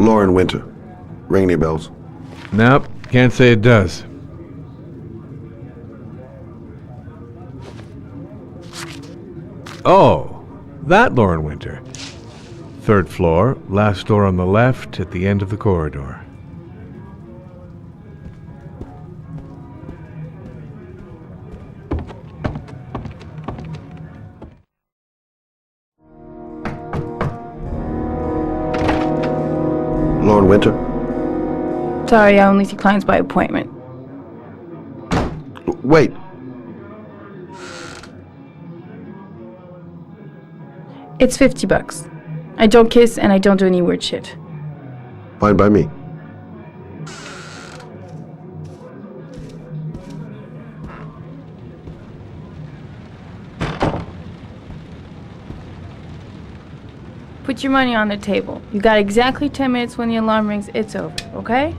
Lauren Winter. Ring any bells? Nope, can't say it does. Oh, that Lauren Winter. 3rd floor, last door on the left at the end of the corridor. Lauren Winter? Sorry, I only see clients by appointment. Wait. It's $50. I don't kiss and I don't do any weird shit. Fine by me. Put your money on the table. You got exactly 10 minutes. When the alarm rings, it's over, okay?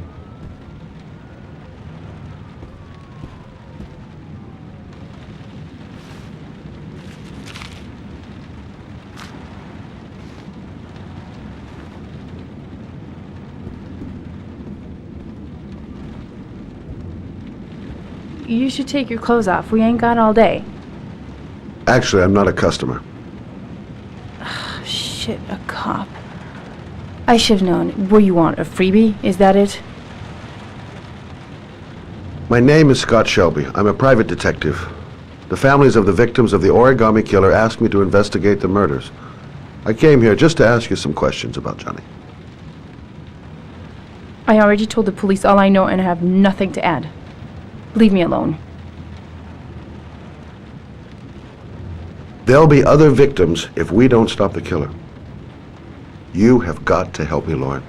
You should take your clothes off. We ain't got all day. Actually, I'm not a customer. Shit, a cop. I should have known. What do you want, a freebie? Is that it? My name is Scott Shelby. I'm a private detective. The families of the victims of the Origami Killer asked me to investigate the murders. I came here just to ask you some questions about Johnny. I already told the police all I know and I have nothing to add. Leave me alone. There'll be other victims if we don't stop the killer. You have got to help me, Lauren.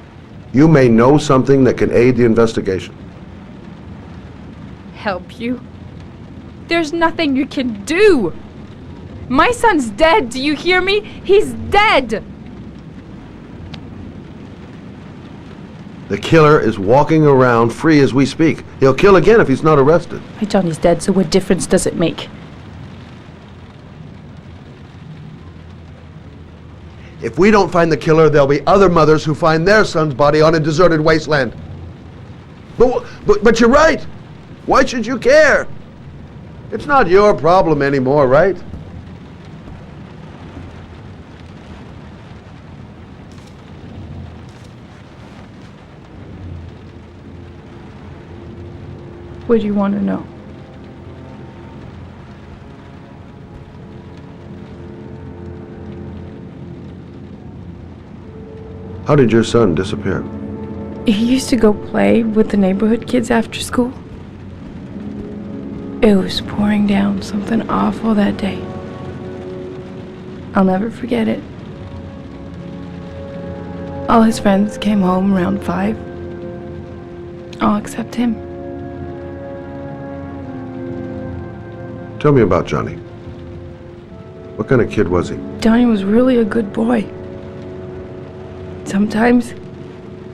You may know something that can aid the investigation. Help you? There's nothing you can do! My son's dead, do you hear me? He's dead! The killer is walking around free as we speak. He'll kill again if he's not arrested. My Johnny's dead, so what difference does it make? If we don't find the killer, there'll be other mothers who find their son's body on a deserted wasteland. But you're right. Why should you care? It's not your problem anymore, right? What do you want to know? How did your son disappear? He used to go play with the neighborhood kids after school. It was pouring down something awful that day. I'll never forget it. All his friends came home around 5. All except him. Tell me about Johnny. What kind of kid was he? Johnny was really a good boy. Sometimes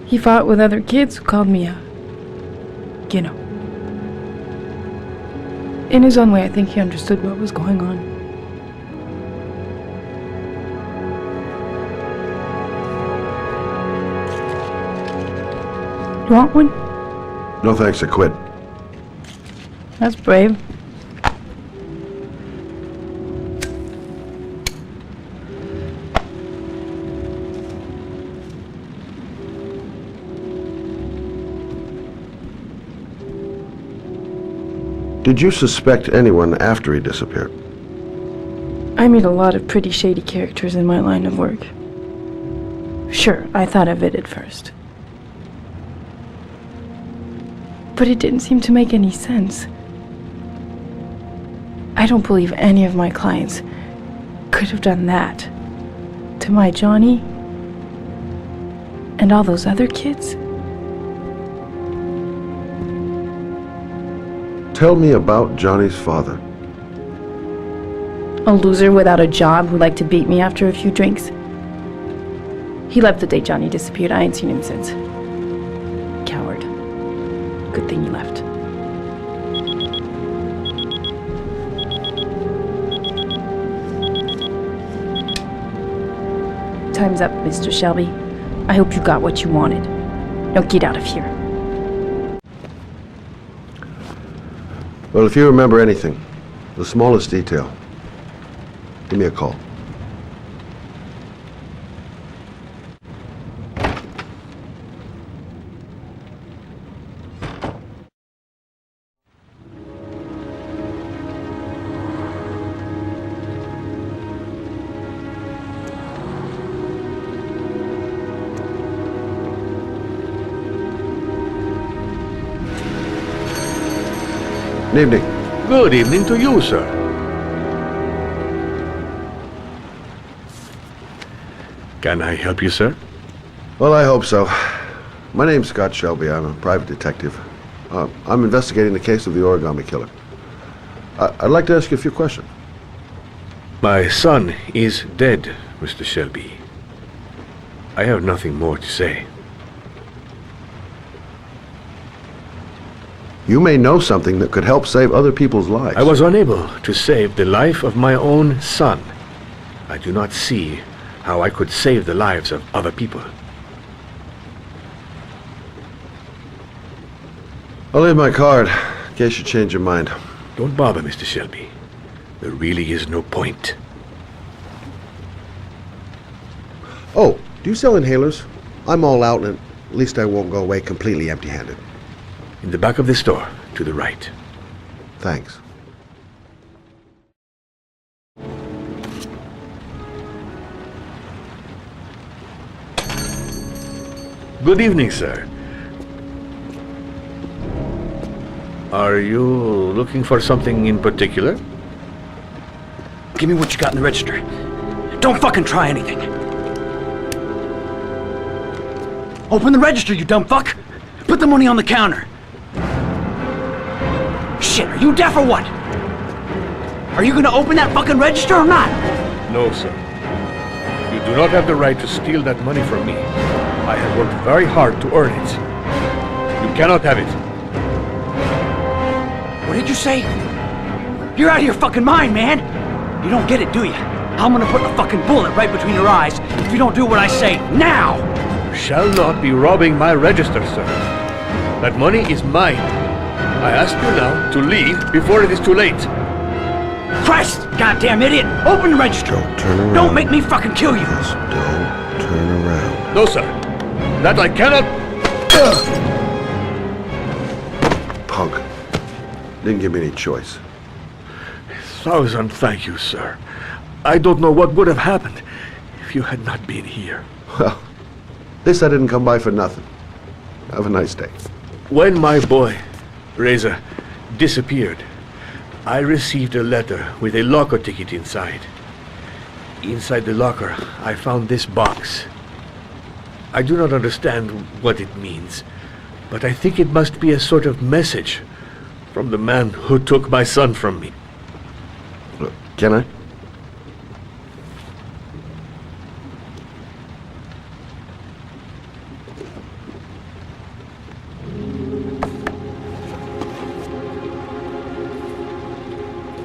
he fought with other kids who called me you know. In his own way, I think he understood what was going on. You want one? No thanks, I quit. That's brave. Did you suspect anyone after he disappeared? I meet a lot of pretty shady characters in my line of work. Sure, I thought of it at first. But it didn't seem to make any sense. I don't believe any of my clients could have done that to my Johnny and all those other kids. Tell me about Johnny's father. A loser without a job who liked to beat me after a few drinks. He left the day Johnny disappeared. I ain't seen him since. Coward. Good thing he left. Time's up, Mr. Shelby. I hope you got what you wanted. Now get out of here. Well, if you remember anything, the smallest detail, give me a call. Good evening. Good evening to you, sir. Can I help you, sir? Well, I hope so. My name's Scott Shelby. I'm a private detective. I'm investigating the case of the origami killer. I'd like to ask you a few questions. My son is dead, Mr. Shelby. I have nothing more to say. You may know something that could help save other people's lives. I was unable to save the life of my own son. I do not see how I could save the lives of other people. I'll leave my card in case you change your mind. Don't bother, Mr. Shelby. There really is no point. Oh, do you sell inhalers? I'm all out, and at least I won't go away completely empty-handed. In the back of the store, to the right. Thanks. Good evening, sir. Are you looking for something in particular? Give me what you got in the register. Don't fucking try anything. Open the register, you dumb fuck! Put the money on the counter. Shit, are you deaf or what? Are you gonna open that fucking register or not? No, sir. You do not have the right to steal that money from me. I have worked very hard to earn it. You cannot have it. What did you say? You're out of your fucking mind, man! You don't get it, do you? I'm gonna put a fucking bullet right between your eyes if you don't do what I say now! You shall not be robbing my register, sir. That money is mine. I ask you now to leave before it is too late. Christ, goddamn idiot! Open the register! Don't turn around. Don't make me fucking kill you! Just don't turn around. No, sir. That I cannot... Punk. Didn't give me any choice. 1,000 thank you, sir. I don't know what would have happened if you had not been here. Well, this I didn't come by for nothing. Have a nice day. When my boy, Reza, disappeared, I received a letter with a locker ticket inside. Inside the locker, I found this box. I do not understand what it means, but I think it must be a sort of message from the man who took my son from me. Look, can I?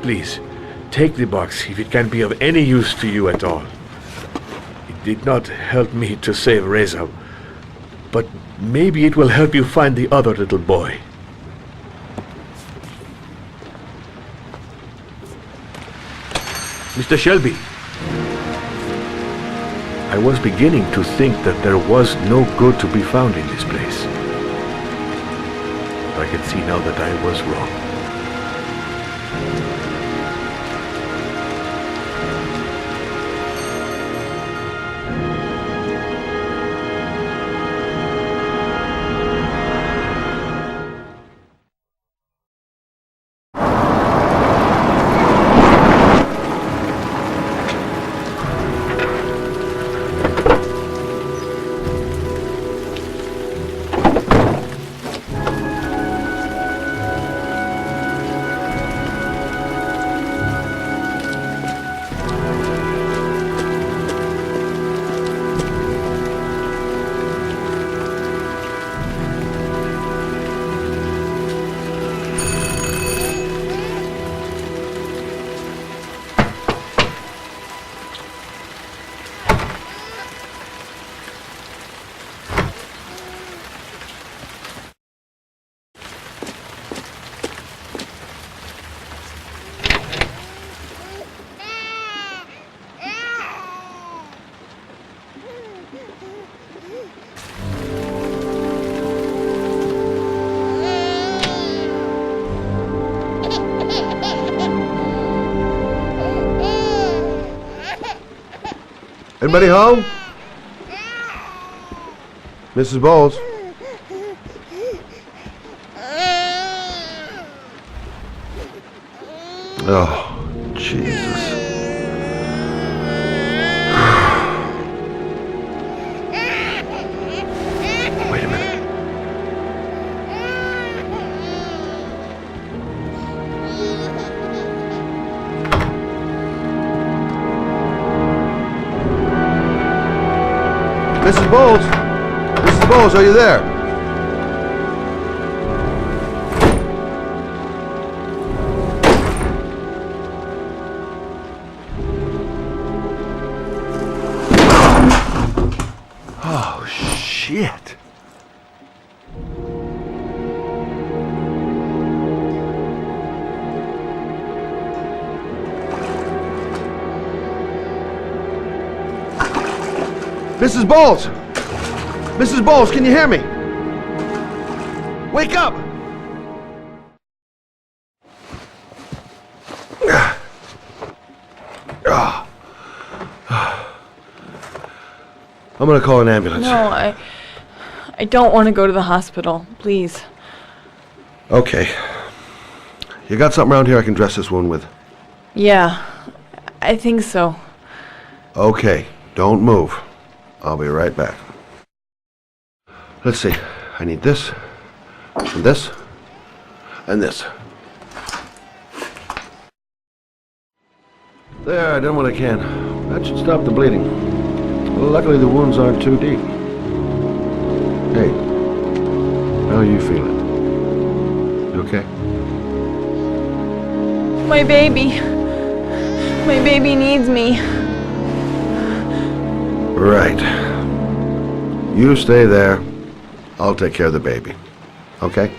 Please, take the box if it can be of any use to you at all. It did not help me to save Reza, but maybe it will help you find the other little boy. Mr. Shelby, I was beginning to think that there was no good to be found in this place. I can see now that I was wrong. Anybody home? Mrs. Bowles? Oh, Jesus. Wait a minute. Mrs. Bowles? Mrs. Bowles, are you there? Oh, shit. Mrs. Bowles! Mrs. Bowles, can you hear me? Wake up! I'm gonna call an ambulance. No, I don't want to go to the hospital. Please. Okay. You got something around here I can dress this wound with? Yeah, I think so. Okay, don't move. I'll be right back. Let's see. I need this, and this, and this. There, I done what I can. That should stop the bleeding. Well, luckily the wounds aren't too deep. Hey, how are you feeling? You okay? My baby. My baby needs me. Right. You stay there. I'll take care of the baby. Okay?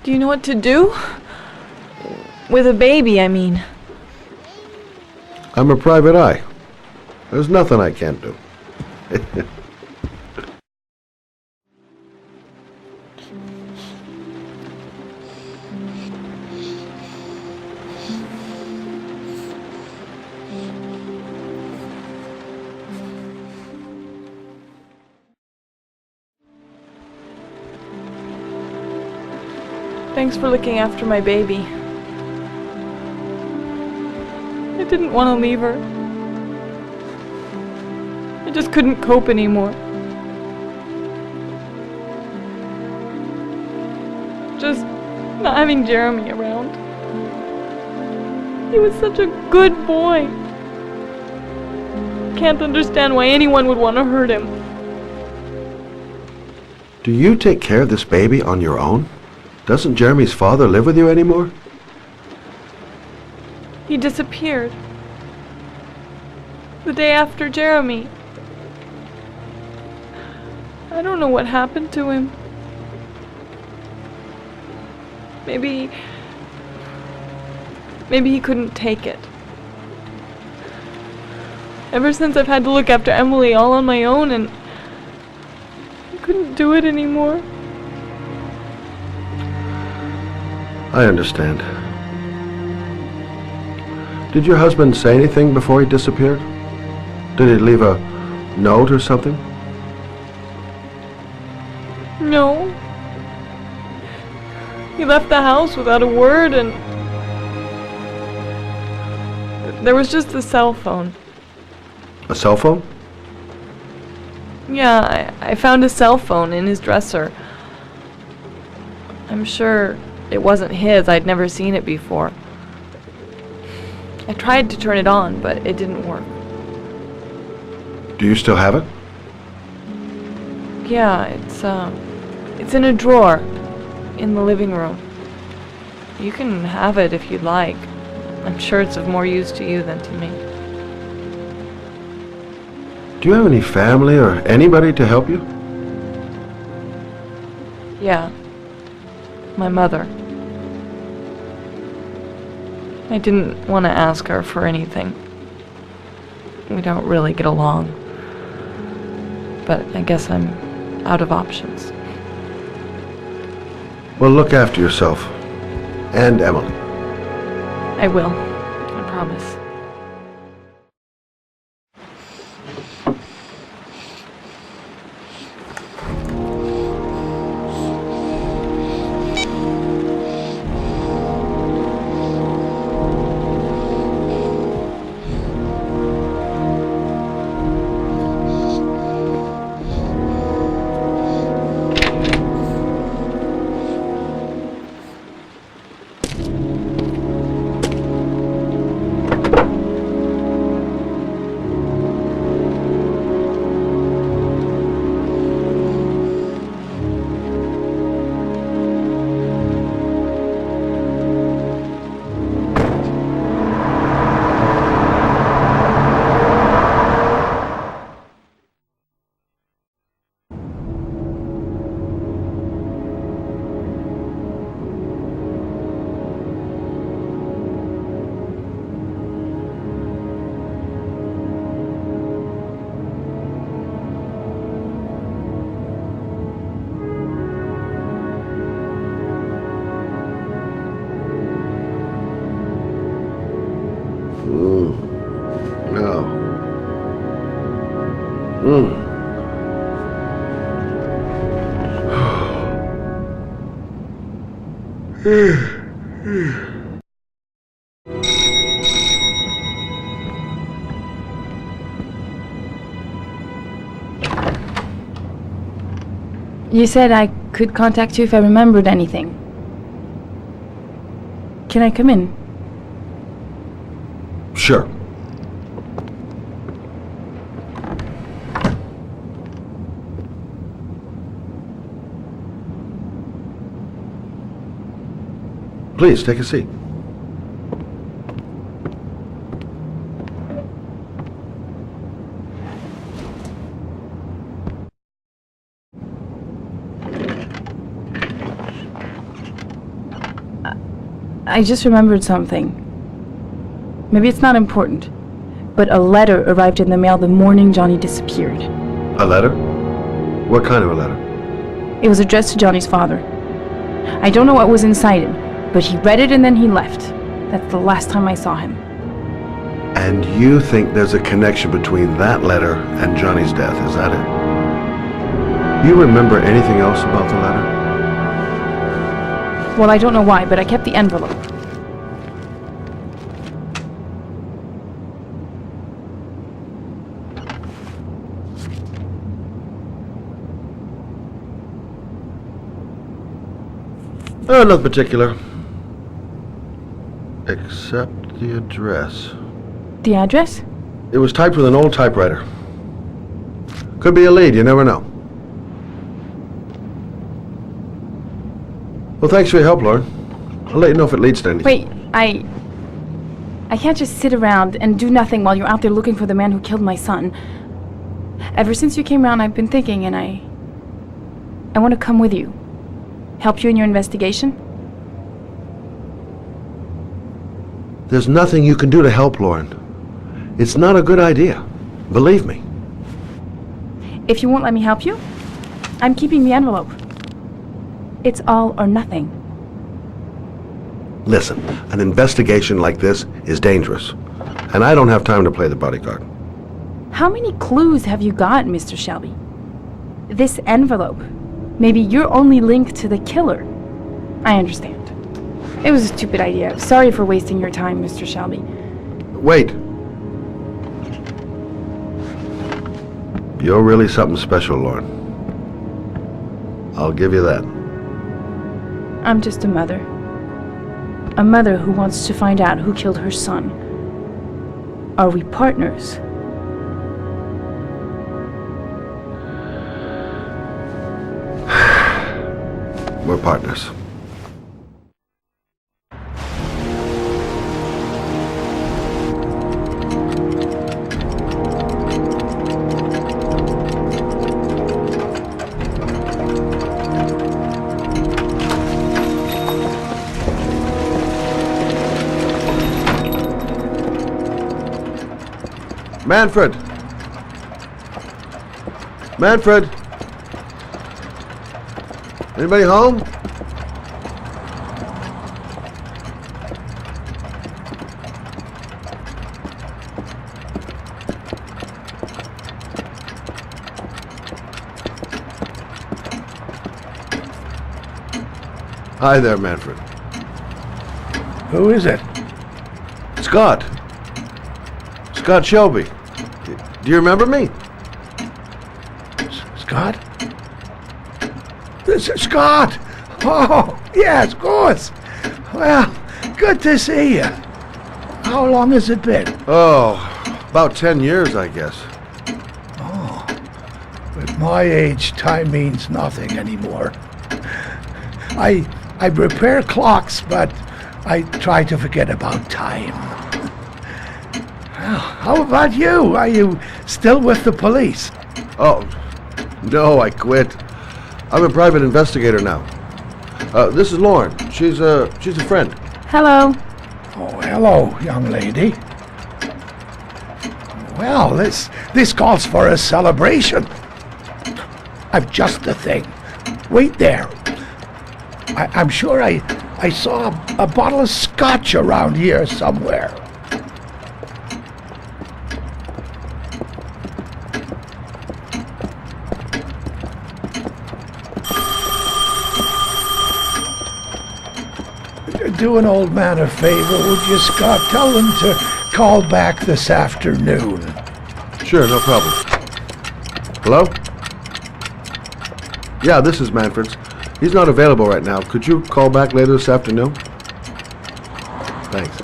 Do you know what to do? With a baby, I mean. I'm a private eye. There's nothing I can't do. Thanks for looking after my baby. I didn't want to leave her. I just couldn't cope anymore. Just not having Jeremy around. He was such a good boy. Can't understand why anyone would want to hurt him. Do you take care of this baby on your own? Doesn't Jeremy's father live with you anymore? He disappeared. The day after Jeremy. I don't know what happened to him. Maybe he couldn't take it. Ever since I've had to look after Emily all on my own, and I couldn't do it anymore. I understand. Did your husband say anything before he disappeared? Did he leave a note or something? No. He left the house without a word, and there was just a cell phone. A cell phone? Yeah, I found a cell phone in his dresser. I'm sure it wasn't his. I'd never seen it before. I tried to turn it on, but it didn't work. Do you still have it? Yeah, it's in a drawer in the living room. You can have it if you'd like. I'm sure it's of more use to you than to me. Do you have any family or anybody to help you? Yeah. My mother. I didn't want to ask her for anything. We don't really get along. But I guess I'm out of options. Well, look after yourself. And Emily. I will. I promise. No. You said I could contact you if I remembered anything. Can I come in? Sure. Please, take a seat. I just remembered something. Maybe it's not important, but a letter arrived in the mail the morning Johnny disappeared. A letter? What kind of a letter? It was addressed to Johnny's father. I don't know what was inside it, but he read it and then he left. That's the last time I saw him. And you think there's a connection between that letter and Johnny's death, is that it? You remember anything else about the letter? Well, I don't know why, but I kept the envelope. Nothing particular. Except the address. The address? It was typed with an old typewriter. Could be a lead, you never know. Well, thanks for your help, Lauren. I'll let you know if it leads to anything. Wait, I can't just sit around and do nothing while you're out there looking for the man who killed my son. Ever since you came around, I've been thinking, and I want to come with you. Help you in your investigation? There's nothing you can do to help, Lauren. It's not a good idea. Believe me. If you won't let me help you, I'm keeping the envelope. It's all or nothing. Listen, an investigation like this is dangerous, and I don't have time to play the bodyguard. How many clues have you got, Mr. Shelby? This envelope. Maybe your only link to the killer. I understand. It was a stupid idea. Sorry for wasting your time, Mr. Shelby. Wait. You're really something special, Lauren. I'll give you that. I'm just a mother. A mother who wants to find out who killed her son. Are we partners? We're partners. Manfred! Manfred! Anybody home? Hi there, Manfred. Who is it? Scott. Scott Shelby. Do you remember me? Scott? This is Scott! Oh, yes, of course. Well, good to see you. How long has it been? Oh, about 10 years, I guess. At my age, time means nothing anymore. I repair clocks, but I try to forget about time. Well, how about you? Are you still with the police? Oh, no, I quit. I'm a private investigator now. This is Lauren. She's a friend. Hello. Oh, hello, young lady. Well, this calls for a celebration. I've just the thing. Wait there. I'm sure I saw a bottle of scotch around here somewhere. Do an old man a favor, would you, Scott? Tell him to call back this afternoon. Sure, no problem. Hello? Yeah, this is Manfred's. He's not available right now. Could you call back later this afternoon? Thanks.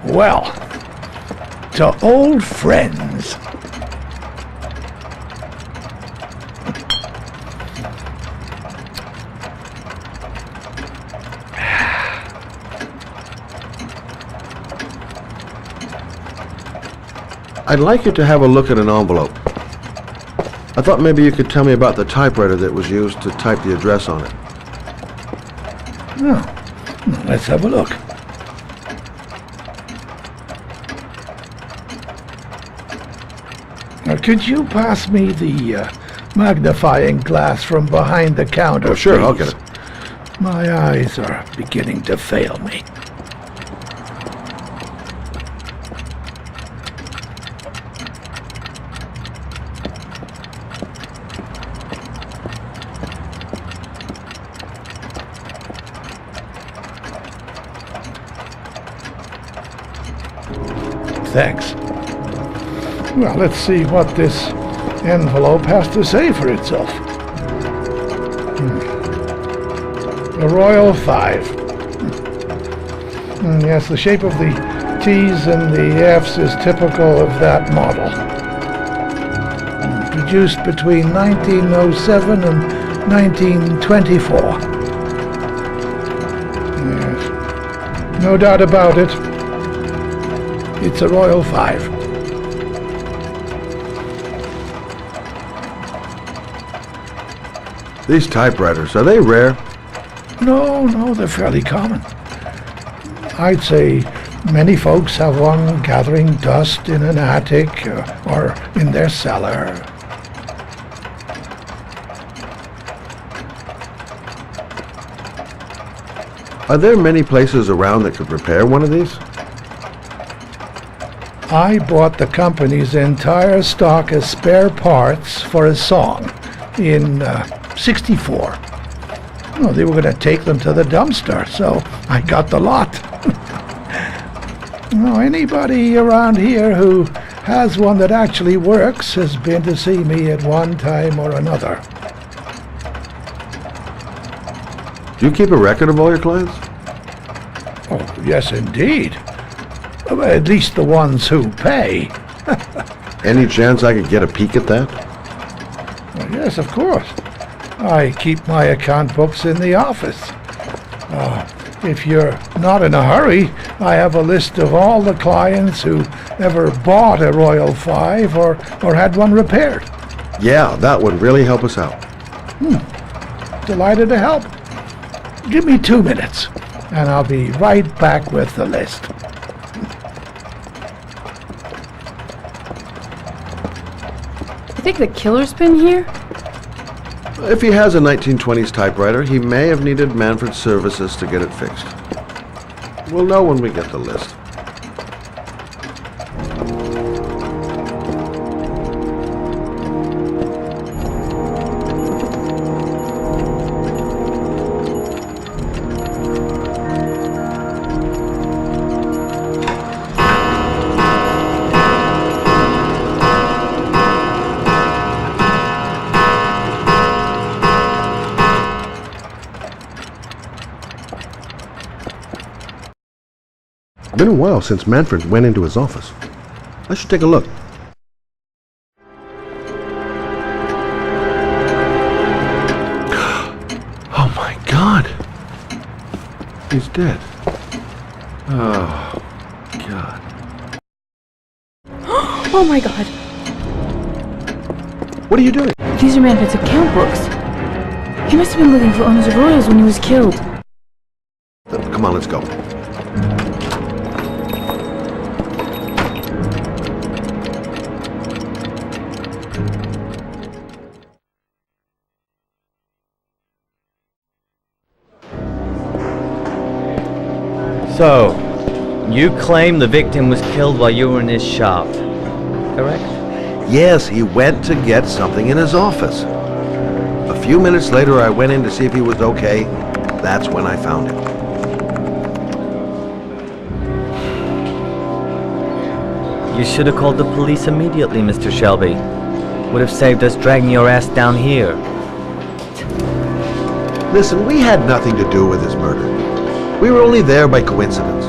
Well, to old friends. I'd like you to have a look at an envelope. I thought maybe you could tell me about the typewriter that was used to type the address on it. Oh, let's have a look. Now, could you pass me the magnifying glass from behind the counter, Oh, sure, I'll please? get it. My eyes are beginning to fail me. Thanks. Well, let's see what this envelope has to say for itself. The Royal 5. Yes, the shape of the T's and the F's is typical of that model. Produced between 1907 and 1924. Yes. No doubt about it. It's a Royal 5. These typewriters, are they rare? No, they're fairly common. I'd say many folks have one gathering dust in an attic or in their cellar. Are there many places around that could repair one of these? I bought the company's entire stock of spare parts for a song in '64. Well, they were going to take them to the dumpster, so I got the lot. Anybody around here who has one that actually works has been to see me at one time or another. Do you keep a record of all your clients? Oh, yes, indeed. At least the ones who pay. Any chance I could get a peek at that? Well, yes, of course. I keep my account books in the office. If you're not in a hurry, I have a list of all the clients who ever bought a Royal 5 or had one repaired. Yeah, that would really help us out. Delighted to help. Give me 2 minutes, and I'll be right back with the list. You think the killer's been here? If he has a 1920s typewriter, he may have needed Manfred's services to get it fixed. We'll know when we get the list. Been a while since Manfred went into his office. I should take a look. Oh my God! He's dead. Oh, God. Oh my god. What are you doing? These are Manfred's account books. He must have been looking for owners of royals when he was killed. Come on, let's go. So, you claim the victim was killed while you were in his shop, correct? Yes, he went to get something in his office. A few minutes later, I went in to see if he was okay. That's when I found him. You should have called the police immediately, Mr. Shelby. Would have saved us dragging your ass down here. Listen, we had nothing to do with his murder. We were only there by coincidence.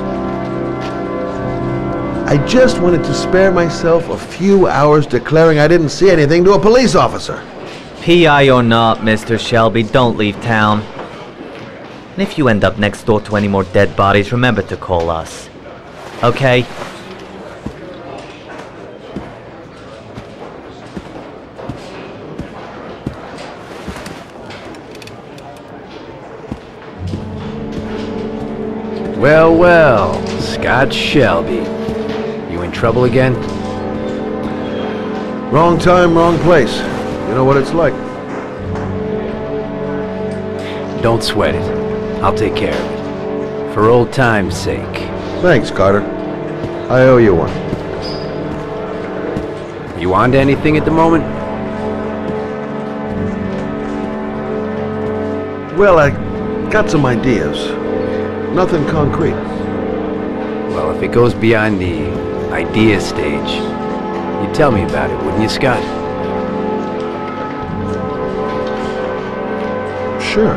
I just wanted to spare myself a few hours declaring I didn't see anything to a police officer. PI or not, Mr. Shelby, don't leave town. And if you end up next door to any more dead bodies, remember to call us. Okay? Well, well, Scott Shelby. You in trouble again? Wrong time, wrong place. You know what it's like. Don't sweat it. I'll take care of it. For old time's sake. Thanks, Carter. I owe you one. You on to anything at the moment? Well, I got some ideas. Nothing concrete. Well, if it goes beyond the idea stage, you'd tell me about it, wouldn't you, Scott? Sure.